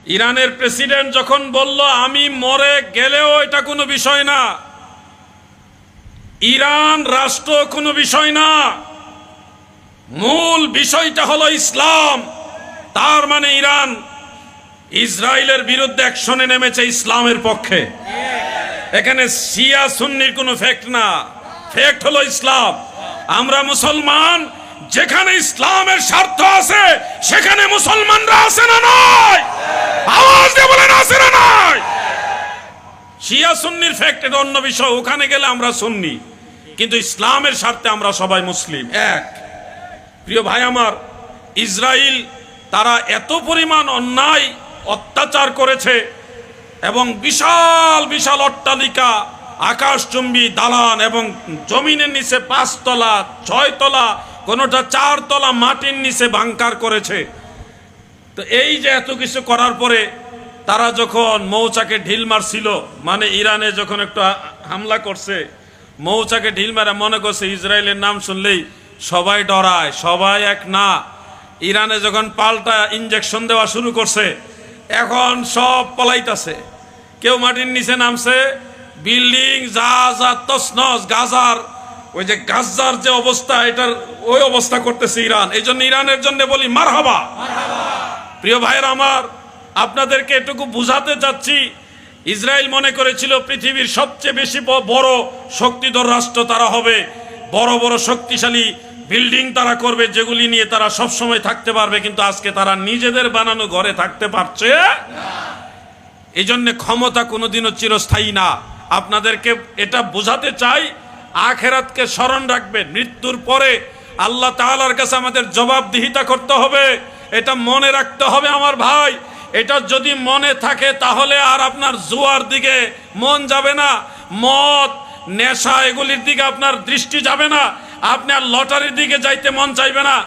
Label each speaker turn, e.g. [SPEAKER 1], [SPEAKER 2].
[SPEAKER 1] ইরানের প্রেসিডেন্ট যখন বলল আমি মরে গেলেও এটা কোনো বিষয় না, ইরান রাষ্ট্র কোনো বিষয় না, মূল বিষয়টা হলো ইসলাম, তার মানে ইরান ইসরায়েলের বিরুদ্ধে অ্যাকশনে নেমেছে ইসলামের পক্ষে। এখানে শিয়া সুন্নির কোনো ফ্যাক্ট না, ফ্যাক্ট হলো ইসলাম। আমরা মুসলমান, যেখানে ইসলামের স্বার্থ আছে সেখানে মুসলমানরা আছে না নয়? আওয়াজ দিয়ে বলেন আছে না নয়? শিয়া সুন্নির ফ্যাক্ট এটা অন্য বিষয়, ওখানে গেলে আমরা সুন্নি, কিন্তু ইসলামের স্বার্থে আমরা সবাই মুসলিম এক। প্রিয় ভাই আমার, ইসরায়েল তারা এত পরিমাণ অন্যায় অত্যাচার করেছে এবং বিশাল বিশাল অট্টালিকা, আকাশচুম্বী দালান এবং জমিনের নিচে 5 তলা 6 তলা, কোনোটা 4 তলা মাটির নিচে বাংকার করেছে। তো এই যে এত কিছু করার পরে তারা যখন মৌচাকে ঢিল মারছিল, মানে ইরানে যখন একটু হামলা করছে, মৌচাকে ঢিল মারা মনে করছে ইসরায়েলের নাম শুনলেই সবাই ডরায়, সবাই এক না। ইরানে যখন পাল্টা ইঞ্জেকশন দেওয়া শুরু করছে, এখন সব পলাইতাছে, কেউ মাটির নিচে নামছে, বিল্ডিং যা যা তছনছ, গাজার ওই যে গাজার যে অবস্থা, এটার ওই অবস্থা করতেছে ইরান। এই জন্য ইরানের জন্য বলি মারহাবা। প্রিয় ভাইয়ের আমার, আপনাদেরকে এটুকু বুঝাতে চাচ্ছি, ইসরায়েল মনে করেছিল পৃথিবীর সবচেয়ে বেশি বড় শক্তিধর রাষ্ট্র তারা হবে, বড় বড় শক্তিশালী বিল্ডিং তারা করবে, যেগুলি নিয়ে তারা সব সময় থাকতে পারবে, কিন্তু আজকে তারা নিজেদের বানানো ঘরে থাকতে পারছে না। এই জন্য ক্ষমতা কোনোদিনও চিরস্থায়ী না। আপনাদেরকে এটা বোঝাতে চাই, আখেরাতকে স্মরণ রাখবেন, মৃত্যুর পরে আল্লাহ তাআলার কাছে আমাদের জবাবদিহিতা করতে হবে, এটা মনে রাখতে হবে আমার ভাই। এটা যদি মনে থাকে তাহলে আর আপনার জুয়ার দিকে মন যাবে না, মদ নেশা এগুলির দিকে আপনার দৃষ্টি যাবে না, আপনার লটারির দিকে যাইতে মন চাইবে না।